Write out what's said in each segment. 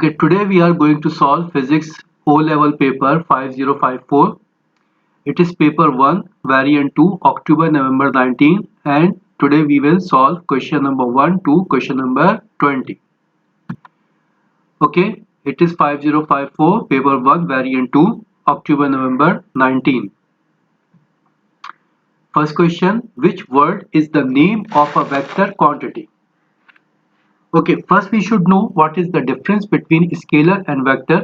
Okay, today we are going to solve physics O-level paper 5054. It is paper 1, variant 2, October November 19, and today we will solve question number 1 to question number 20. Okay, it is 5054, paper 1, variant 2, October November 19. First question, which word is the name of a vector quantity? Okay, first we should know what is the difference between scalar and vector.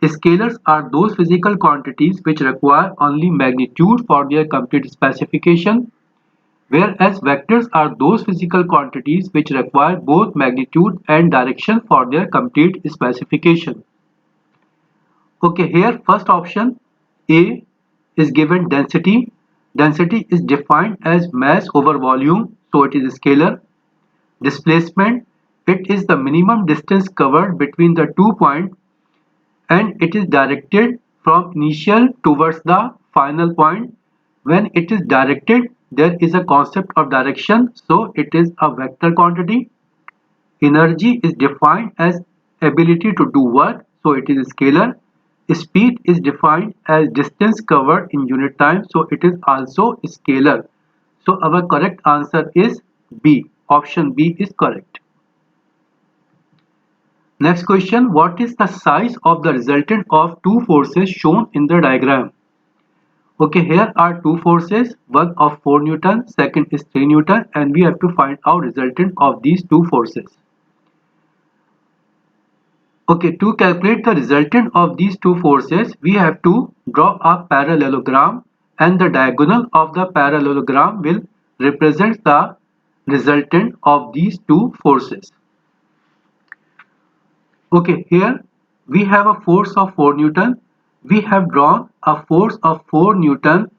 Scalars are those physical quantities which require only magnitude for their complete specification, whereas vectors are those physical quantities which require both magnitude and direction for their complete specification. Okay, here first option A is given density. Density is defined as mass over volume, so it is scalar. Displacement, it is the minimum distance covered between the 2 points and it is directed from initial towards the final point. When it is directed, there is a concept of direction, so it is a vector quantity. Energy is defined as ability to do work, so it is scalar. Speed is defined as distance covered in unit time, so it is also scalar. So our correct answer is B. Option B is correct. Next question, what is the size of the resultant of two forces shown in the diagram? Okay, here are two forces, one of 4 Newton, second is 3 Newton, and we have to find out resultant of these two forces. Okay, to calculate the resultant of these two forces, we have to draw a parallelogram, and the diagonal of the parallelogram will represent the resultant of these two forces. Okay, here we have a force of 4 Newton. We have drawn a force of 4 Newton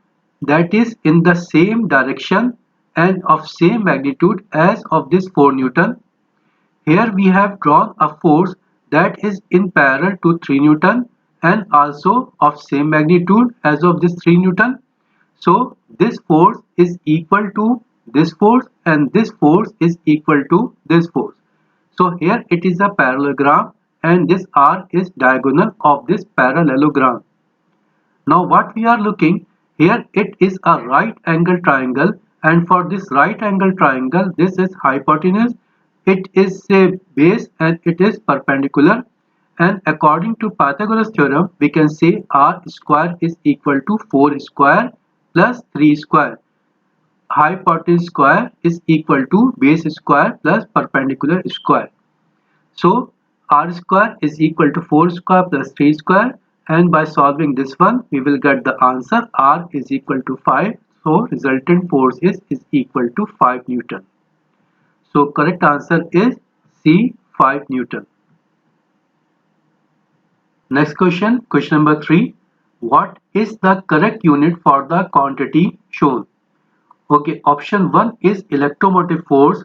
that is in the same direction and of same magnitude as of this 4 Newton. Here we have drawn a force that is in parallel to 3 Newton and also of same magnitude as of this 3 Newton. So this force is equal to this force and this force is equal to this force. So here it is a parallelogram and this R is diagonal of this parallelogram. Now what we are looking here, it is a right angle triangle, and for this right angle triangle this is hypotenuse, it is a base and it is perpendicular, and according to Pythagoras theorem we can say R square is equal to 4 square plus 3 square. Hypotenuse square is equal to base square plus perpendicular square. So R square is equal to 4 square plus 3 square, and by solving this one we will get the answer R is equal to 5. So resultant force is equal to 5 Newton. So correct answer is C, 5 Newton. Next question, question number 3. What is the correct unit for the quantity shown? Okay, option 1 is electromotive force.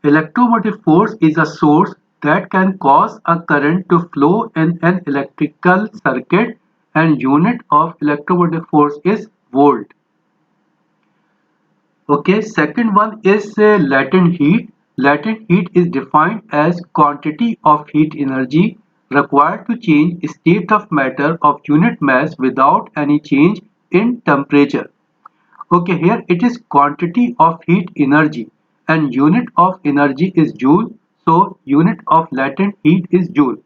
Electromotive force is a source that can cause a current to flow in an electrical circuit, and unit of electromotive force is volt. Okay, second one is latent heat. Latent heat is defined as quantity of heat energy required to change state of matter of unit mass without any change in temperature. Okay, here it is quantity of heat energy and unit of energy is joule. So unit of latent heat is joule.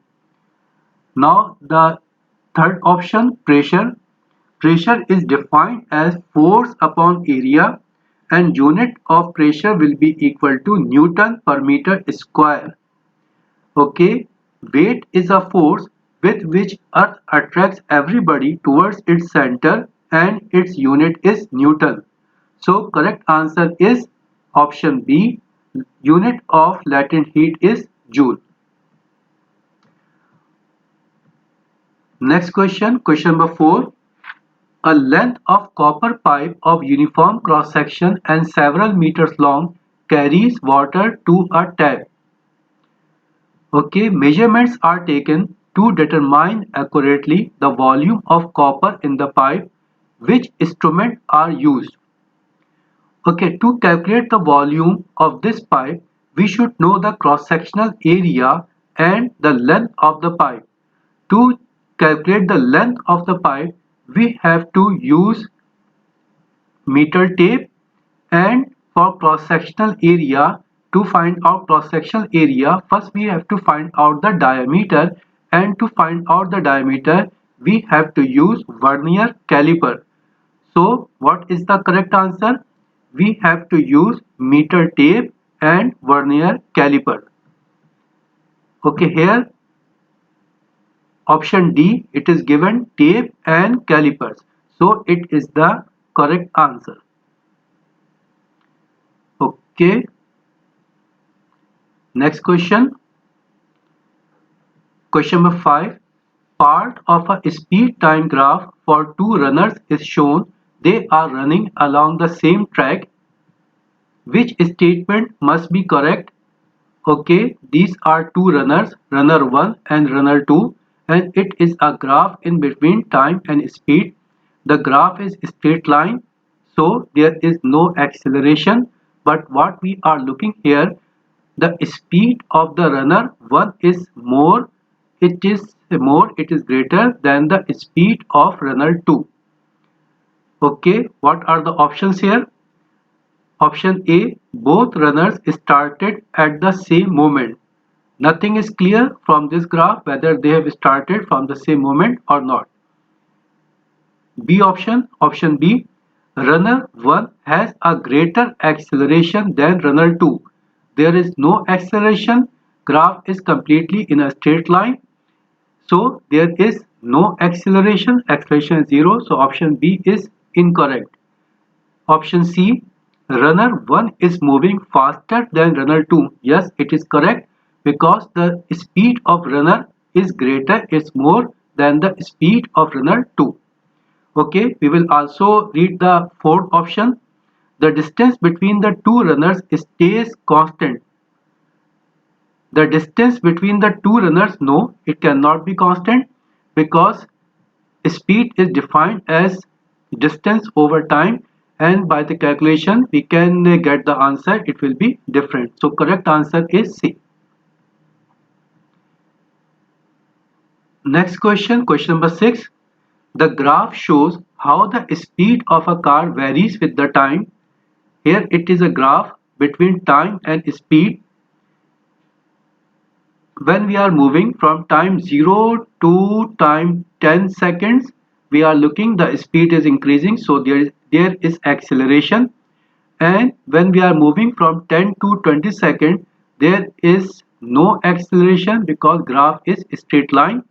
Now the third option, pressure. Pressure is defined as force upon area and unit of pressure will be equal to Newton per meter square. Okay, weight is a force with which Earth attracts everybody towards its center and its unit is Newton. So correct answer is option B. Unit of latent heat is joule. Next question, question number 4. A length of copper pipe of uniform cross section and several meters long carries water to a tap. Okay, measurements are taken to determine accurately the volume of copper in the pipe. Which instruments are used? Okay, to calculate the volume of this pipe, we should know the cross-sectional area and the length of the pipe. To calculate the length of the pipe, we have to use meter tape, and for cross-sectional area, to find out cross-sectional area, first we have to find out the diameter, and to find out the diameter we have to use vernier caliper. So what is the correct answer? We have to use meter tape and vernier caliper. Okay, here option D, it is given tape and calipers. So it is the correct answer. Okay, next question. Question number 5. Part of a speed time graph for two runners is shown. They are running along the same track. Which statement must be correct? Okay, these are two runners, runner 1 and runner 2, and it is a graph in between time and speed. The graph is straight line, so there is no acceleration, but what we are looking here, the speed of the runner 1 is more, it is greater than the speed of runner 2. Okay, what are the options here? Option A, both runners started at the same moment. Nothing is clear from this graph whether they have started from the same moment or not. B option, option B, runner 1 has a greater acceleration than runner 2. There is no acceleration, graph is completely in a straight line. So there is no acceleration, acceleration is 0, so option B is incorrect. Option C, runner 1 is moving faster than runner 2. Yes, it is correct because the speed of runner is greater, it's more than the speed of runner 2. Okay, we will also read the fourth option. The distance between the two runners stays constant. The distance between the two runners, no, it cannot be constant because speed is defined as distance over time, and by the calculation we can get the answer, it will be different. So correct answer is C. Next question, question number 6. The graph shows how the speed of a car varies with the time. Here it is a graph between time and speed. When we are moving from time 0 to time 10 seconds, we are looking, the speed is increasing, so there is acceleration. And when we are moving from 10 to 20 seconds, there is no acceleration because graph is straight line.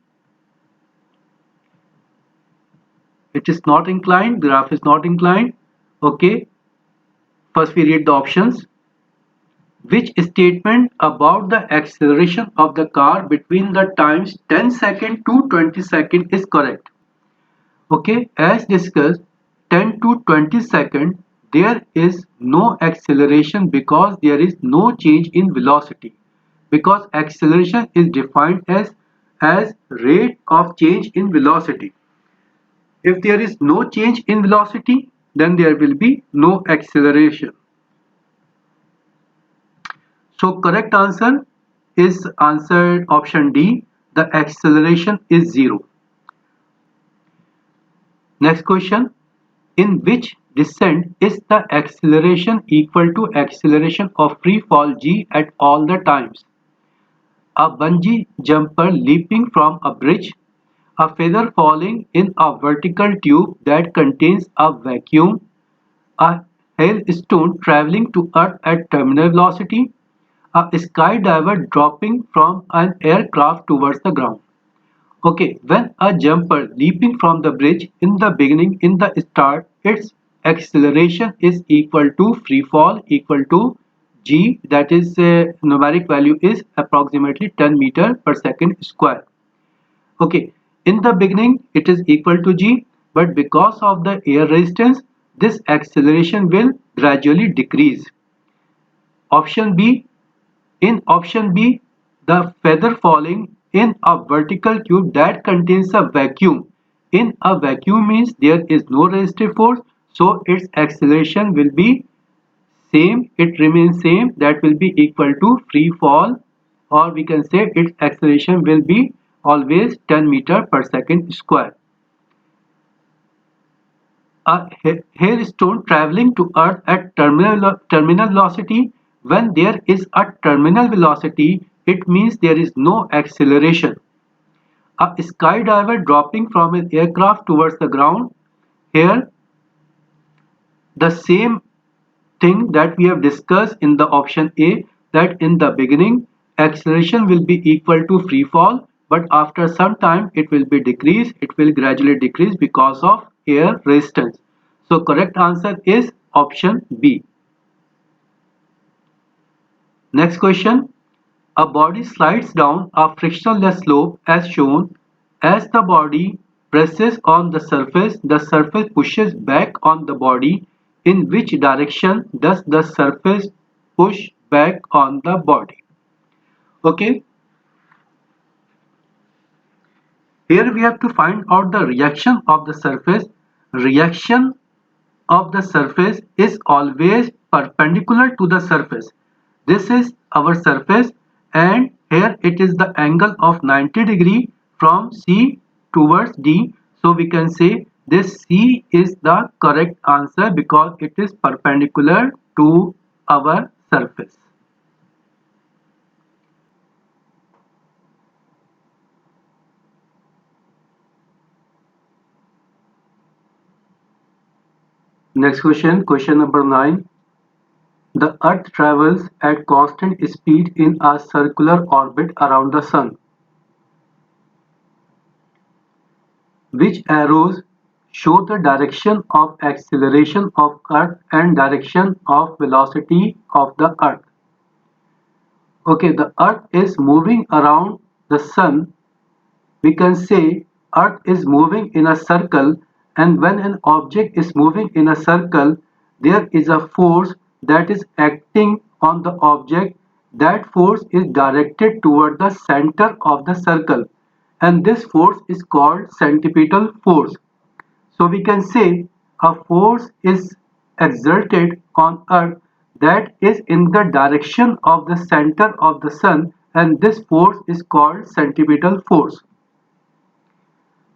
It is not inclined, graph is not inclined. Okay, first we read the options. Which statement about the acceleration of the car between the times 10 second to 20 second is correct? Okay, as discussed, 10 to 20 second, there is no acceleration because there is no change in velocity. Because acceleration is defined as rate of change in velocity. If there is no change in velocity, then there will be no acceleration. So correct answer is answered option D. The acceleration is 0. Next question. In which descent is the acceleration equal to acceleration of free fall g at all the times? A bungee jumper leaping from a bridge, a feather falling in a vertical tube that contains a vacuum, a hailstone traveling to Earth at terminal velocity, a skydiver dropping from an aircraft towards the ground. Okay, when a jumper leaping from the bridge in the beginning, in the start, its acceleration is equal to free fall equal to g, that is numeric value is approximately 10 meter per second square. Okay, in the beginning it is equal to g, but because of the air resistance, this acceleration will gradually decrease. Option B, in option B, the feather falling in a vertical tube that contains a vacuum. In a vacuum means there is no resistive force, so its acceleration will be same, it remains same, that will be equal to free fall or we can say its acceleration will be always 10 meter per second square. A hailstone traveling to Earth at terminal velocity. When there is a terminal velocity, it means there is no acceleration. A skydiver dropping from an aircraft towards the ground. Here, the same thing that we have discussed in the option A, that in the beginning acceleration will be equal to free fall, but after some time it will be decrease, it will gradually decrease because of air resistance. So correct answer is option B. Next question. A body slides down a frictionless slope as shown. As the body presses on the surface pushes back on the body. In which direction does the surface push back on the body? Okay, here we have to find out the reaction of the surface. Reaction of the surface is always perpendicular to the surface. This is our surface, and here it is the angle of 90 degree from C towards D. So we can say this C is the correct answer because it is perpendicular to our surface. Next question, question number 9. The Earth travels at constant speed in a circular orbit around the Sun. Which arrows show the direction of acceleration of Earth and direction of velocity of the Earth? Okay, the Earth is moving around the Sun. We can say Earth is moving in a circle, and when an object is moving in a circle, there is a force that is acting on the object. That force is directed toward the center of the circle, and this force is called centripetal force. So we can say a force is exerted on Earth that is in the direction of the center of the Sun, and this force is called centripetal force.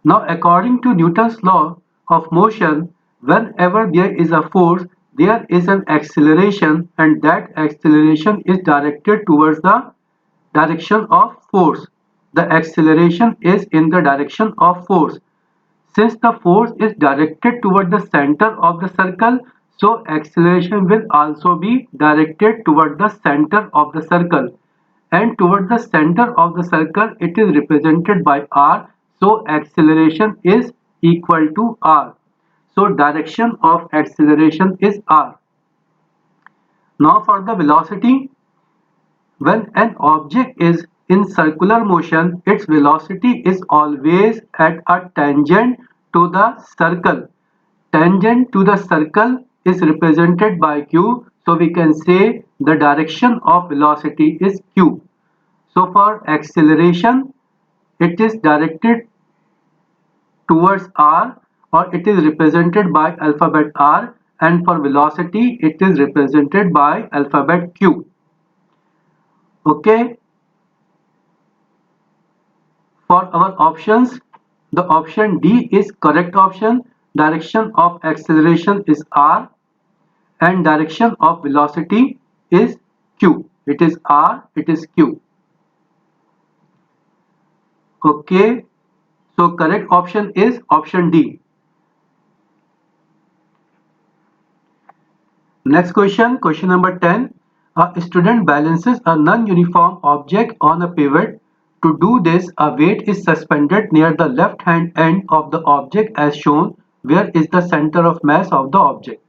Now, according to Newton's law of motion, whenever there is a force, there is an acceleration, and that acceleration is directed towards the direction of force. The acceleration is in the direction of force. Since the force is directed toward the center of the circle, so acceleration will also be directed toward the center of the circle. And toward the center of the circle, it is represented by r. So acceleration is equal to r. So direction of acceleration is r. Now for the velocity, when an object is in circular motion, its velocity is always at a tangent to the circle. Tangent to the circle is represented by q. So we can say the direction of velocity is q. So for acceleration, it is directed towards r, or it is represented by alphabet r, and for velocity it is represented by alphabet q. Okay, for our options, the option D is correct option. Direction of acceleration is r and direction of velocity is q. It is r, it is q. Okay, so correct option is option D. Next question, question number 10. A student balances a non-uniform object on a pivot. To do this, a weight is suspended near the left-hand end of the object as shown. Where is the center of mass of the object?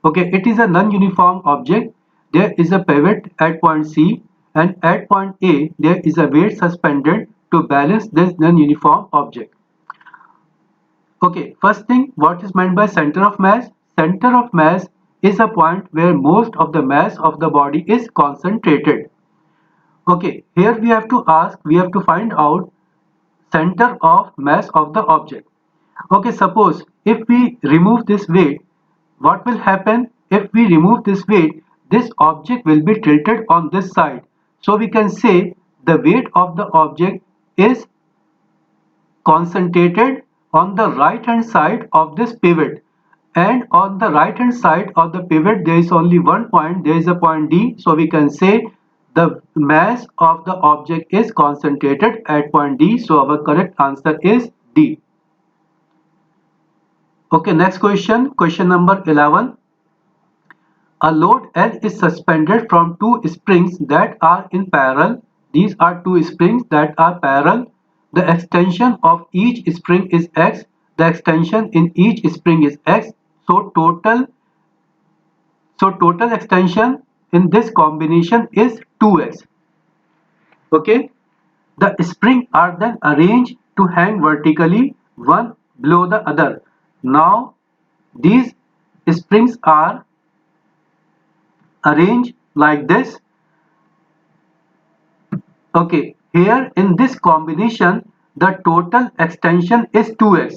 Okay, it is a non-uniform object. There is a pivot at point C, and at point A, there is a weight suspended to balance this non-uniform object. Okay, first thing, what is meant by center of mass? Center of mass is a point where most of the mass of the body is concentrated. Okay, here we have to find out center of mass of the object. Okay, suppose if we remove this weight, what will happen? If we remove this weight, this object will be tilted on this side. So we can say the weight of the object is concentrated on the right hand side of this pivot, and on the right hand side of the pivot there is only one point, there is a point D, so we can say the mass of the object is concentrated at point D, so our correct answer is D. Okay, next question, question number 11. A load L is suspended from two springs that are in parallel. These are two springs that are parallel. The extension of each spring is x. The extension in each spring is x. So total extension in this combination is 2x. Okay. The springs are then arranged to hang vertically one below the other. Now these springs are arranged like this. Okay, here in this combination, the total extension is 2x.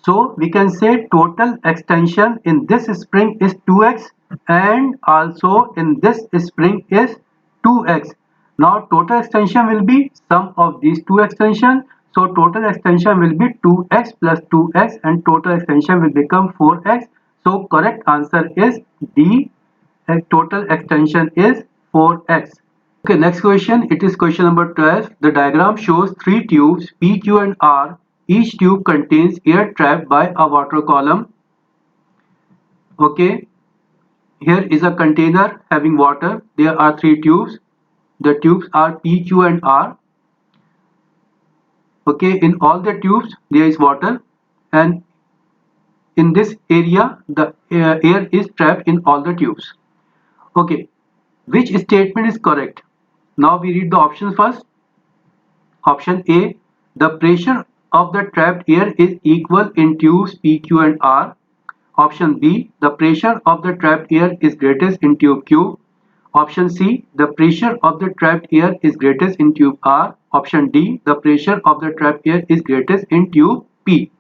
So we can say total extension in this spring is 2x, and also in this spring is 2x. Now total extension will be sum of these two extensions. So total extension will be 2x plus 2x, and total extension will become 4x. So correct answer is D, and total extension is 4x. Okay, next question. It is question number 12. The diagram shows three tubes P, Q and R. Each tube contains air trapped by a water column. Okay, here is a container having water. There are three tubes. The tubes are P, Q and R. Okay, in all the tubes there is water, and in this area the air is trapped in all the tubes. Okay, which statement is correct? Now we read the options first. Option A, the pressure of the trapped air is equal in tubes P, Q and R. Option B, the pressure of the trapped air is greatest in tube Q. Option C, the pressure of the trapped air is greatest in tube R. Option D, the pressure of the trapped air is greatest in tube P.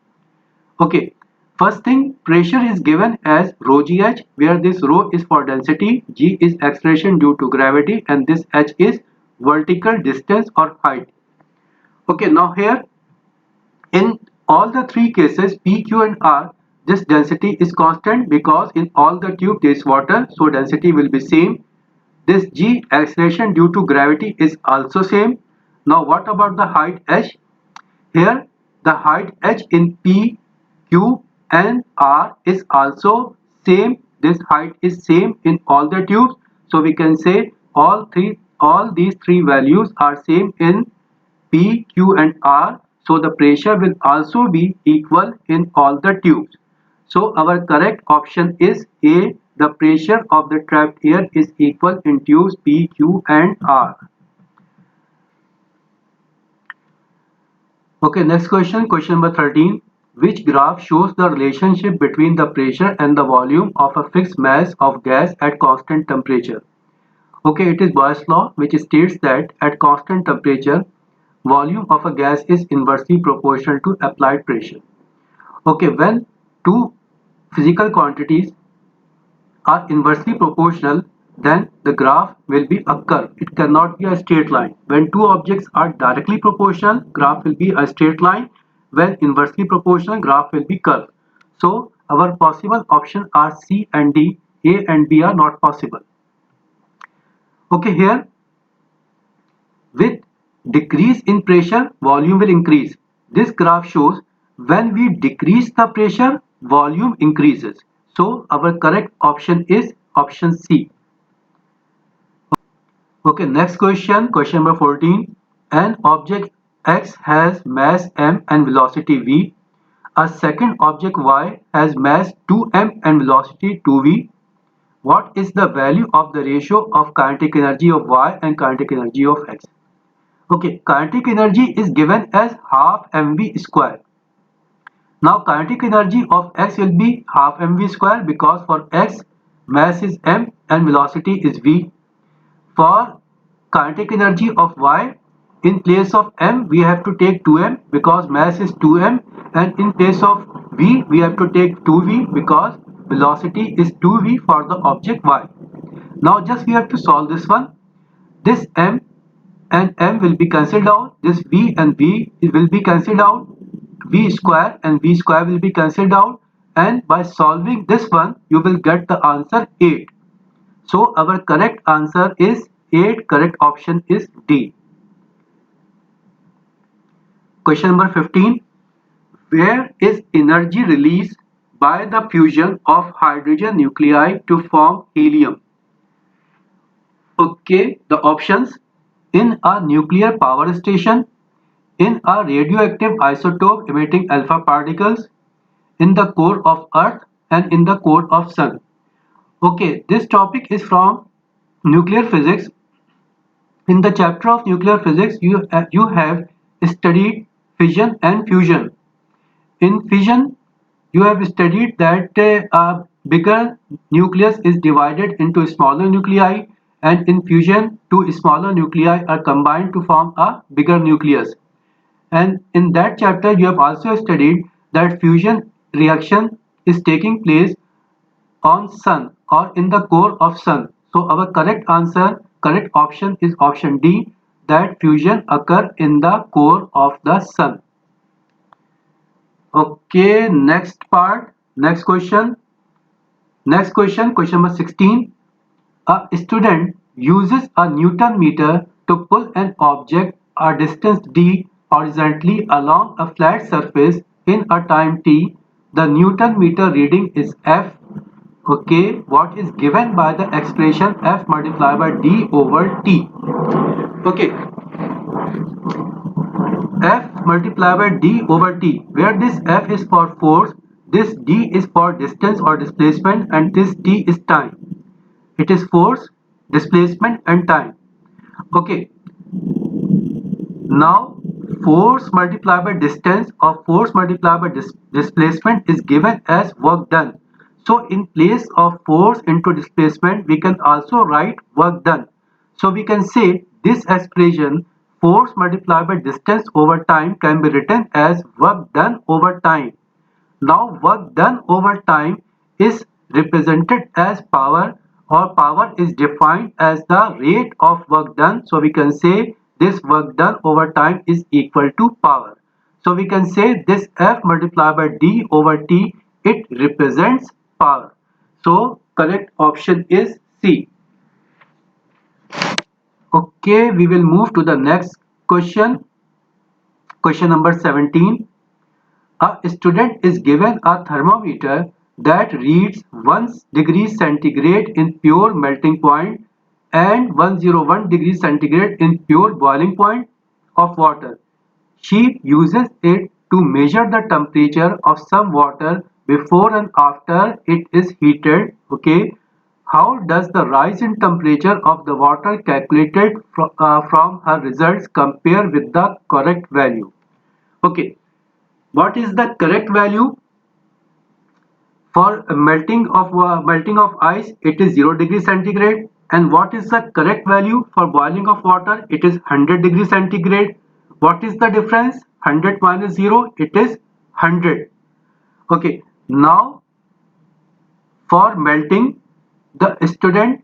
Okay, first thing, pressure is given as rho gh, where this rho is for density, g is acceleration due to gravity, and this h is vertical distance or height. Okay, now here in all the three cases P, Q and R, this density is constant because in all the tube there is water, so density will be same. This G, acceleration due to gravity, is also same. Now what about the height h? Here the height h in P, Q and R is also same. This height is same in all the tubes, so we can say all these three values are same in P, Q and R, so the pressure will also be equal in all the tubes. So our correct option is A, the pressure of the trapped air is equal in tubes P, Q and R. Okay, next question, question number 13. Which graph shows the relationship between the pressure and the volume of a fixed mass of gas at constant temperature? Okay, it is Boyle's law, which states that at constant temperature, volume of a gas is inversely proportional to applied pressure. Okay, when two physical quantities are inversely proportional, then the graph will be a curve. It cannot be a straight line. When two objects are directly proportional, graph will be a straight line. When inversely proportional, graph will be curve. So our possible options are C and D. A and B are not possible. Okay, here with decrease in pressure, volume will increase. This graph shows when we decrease the pressure, volume increases. So our correct option is option C. Okay, next question, question number 14. An object X has mass m and velocity v. A second object Y has mass 2m and velocity 2v. What is the value of the ratio of kinetic energy of Y and kinetic energy of X? Okay, kinetic energy is given as half mv square. Now kinetic energy of X will be half mv square because for X mass is m and velocity is v. For kinetic energy of Y, in place of m we have to take 2m because mass is 2m, and in place of v we have to take 2v because velocity is 2v for the object Y. Now just we have to solve this one. This m and m will be cancelled out. This v and v will be cancelled out. V square and v square will be cancelled out, and by solving this one you will get the answer 8. So our correct answer is 8. Correct option is D. Question number 15. Where is energy released by the fusion of hydrogen nuclei to form helium? Okay, the options: in a nuclear power station, in a radioactive isotope emitting alpha particles, in the core of Earth, and in the core of Sun. Okay, this topic is from nuclear physics. In the chapter of nuclear physics, you have studied fission and fusion. In fission, you have studied that a bigger nucleus is divided into smaller nuclei, and in fusion, two smaller nuclei are combined to form a bigger nucleus. And in that chapter, you have also studied that fusion reaction is taking place on Sun or in the core of Sun. So our correct answer, correct option is option D, that fusion occur in the core of the Sun. Okay, next part, next question. Next question, question number 16. A student uses a Newton meter to pull an object a distance d horizontally along a flat surface in a time t. The Newton meter reading is F. Okay, what is given by the expression F multiplied by d over t? Okay, F multiplied by d over t, where this F is for force, this d is for distance or displacement, and this t is time. It is force, displacement, and time. Okay, now force multiplied by distance or force multiplied by displacement is given as work done. So in place of force into displacement, we can also write work done. So we can say this expression force multiplied by distance over time can be written as work done over time. Now work done over time is represented as power, or power is defined as the rate of work done. So we can say this work done over time is equal to power. So we can say this F multiplied by d over t, it represents power. So correct option is C. Okay, we will move to the next question. Question number 17. A student is given a thermometer that reads 1 degree centigrade in pure melting point and 101 degree centigrade in pure boiling point of water. She uses it to measure the temperature of some water before and after it is heated. Okay, how does the rise in temperature of the water calculated from her results compare with the correct value? Okay, what is the correct value for melting of ice? It is 0 degree centigrade. And what is the correct value for boiling of water? It is 100 degree centigrade. What is the difference? 100 minus 0, it is 100. Okay, now for melting, the student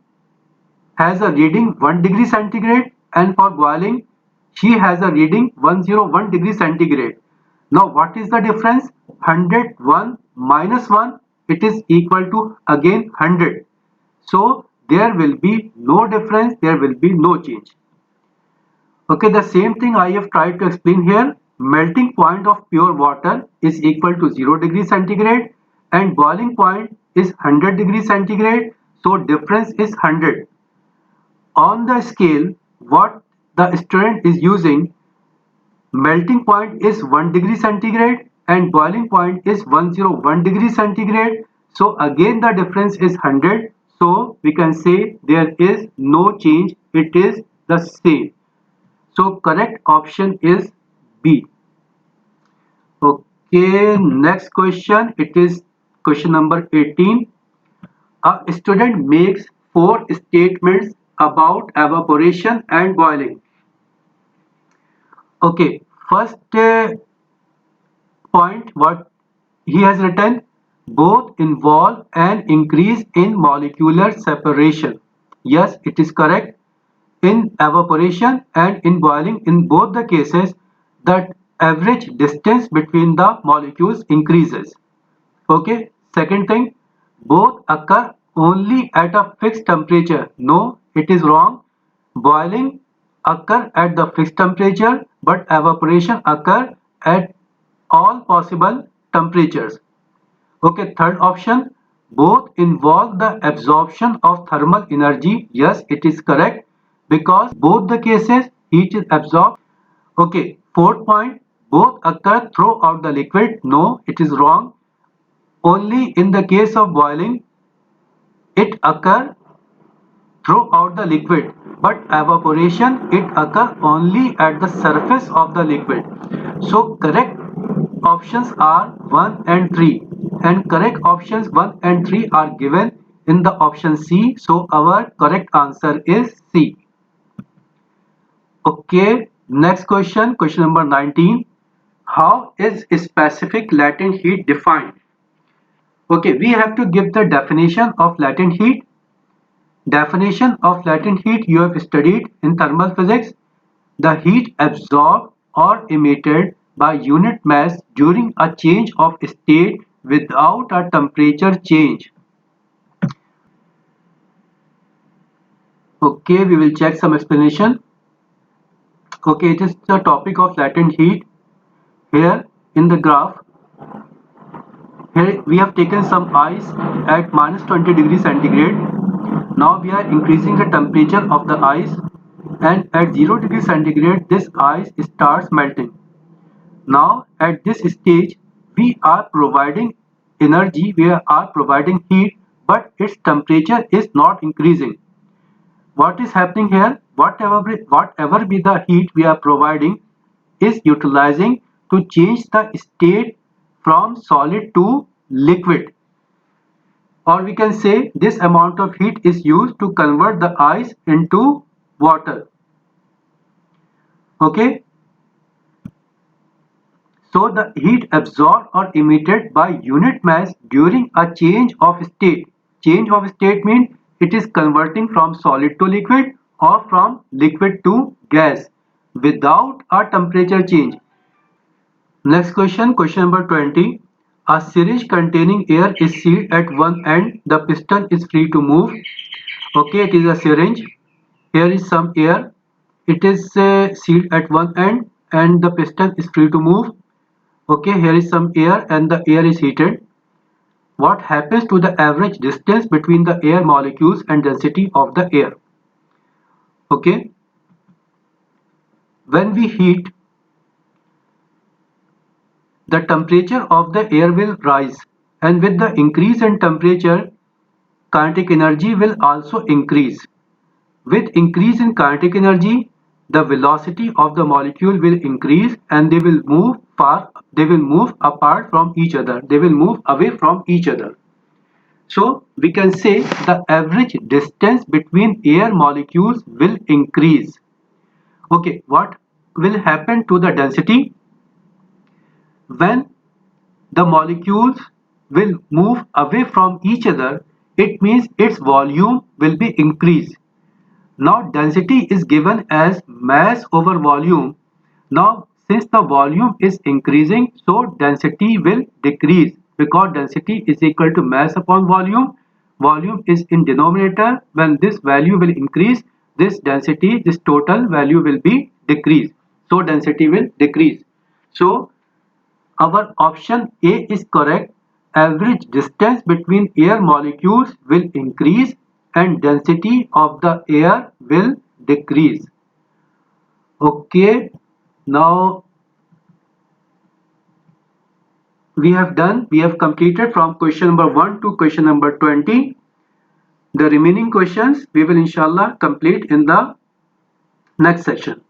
has a reading 1 degree centigrade, and for boiling she has a reading 101 degree centigrade. Now what is the difference? 101 minus 1, it is equal to again 100. So there will be no difference, there will be no change. Okay, the same thing I have tried to explain here. Melting point of pure water is equal to 0 degree centigrade and boiling point is 100 degree centigrade. So difference is 100. On the scale, what the student is using, melting point is 1 degree centigrade and boiling point is 101 degree centigrade. So again the difference is 100. So we can say there is no change, it is the same. So correct option is B. Okay, next question. It is question number 18. A student makes 4 statements about evaporation and boiling. Okay, first point what he has written, both involve an increase in molecular separation. Yes, it is correct. in evaporation and in boiling, in both the cases, the average distance between the molecules increases. Okay, second thing, both occur only at a fixed temperature. No, it is wrong. Boiling occur at the fixed temperature, but evaporation occur at all possible temperatures. Okay, third option, both involve the absorption of thermal energy. Yes, it is correct because both the cases heat is absorbed. Okay, fourth point, both occur throughout the liquid. No, it is wrong. Only in the case of boiling, it occur throughout the liquid, but evaporation, it occur only at the surface of the liquid. So correct options are 1 and 3, and correct options 1 and 3 are given in the option C. So our correct answer is C. Okay, next question, question number 19. How is specific latent heat defined? Okay, we have to give the definition of latent heat. Definition of latent heat you have studied in thermal physics. The heat absorbed or emitted by unit mass during a change of state without a temperature change. Okay, we will check some explanation. Okay, it is the topic of latent heat. Here in the graph, here we have taken some ice at minus 20 degrees centigrade. Now we are increasing the temperature of the ice, and at 0 degree centigrade this ice starts melting. Now at this stage we are providing energy, we are providing heat, but its temperature is not increasing. What is happening here? Whatever be the heat we are providing is utilizing to change the state from solid to liquid. Or we can say this amount of heat is used to convert the ice into water. Okay. So the heat absorbed or emitted by unit mass during a change of state. Change of state means it is converting from solid to liquid or from liquid to gas without a temperature change. Next question, question number 20. A syringe containing air is sealed at one end. The piston is free to move. Okay, it is a syringe. Here is some air. It is sealed at one end and the piston is free to move. Okay, here is some air and the air is heated. What happens to the average distance between the air molecules and density of the air? Okay, when we heat, the temperature of the air will rise, and with the increase in temperature, kinetic energy will also increase. With increase in kinetic energy, the velocity of the molecule will increase and they will move apart from each other. They will move away from each other. So we can say the average distance between air molecules will increase. Okay, what will happen to the density? When the molecules will move away from each other, it means its volume will be increased. Now density is given as mass over volume. Now since the volume is increasing, so density will decrease because density is equal to mass upon volume. Volume is in denominator. When this value will increase, this density, this total value will be decreased. So density will decrease. So our option A is correct. Average distance between air molecules will increase and density of the air will decrease. Okay, now we have completed from question number 1 to question number 20. The remaining questions we will inshallah complete in the next section.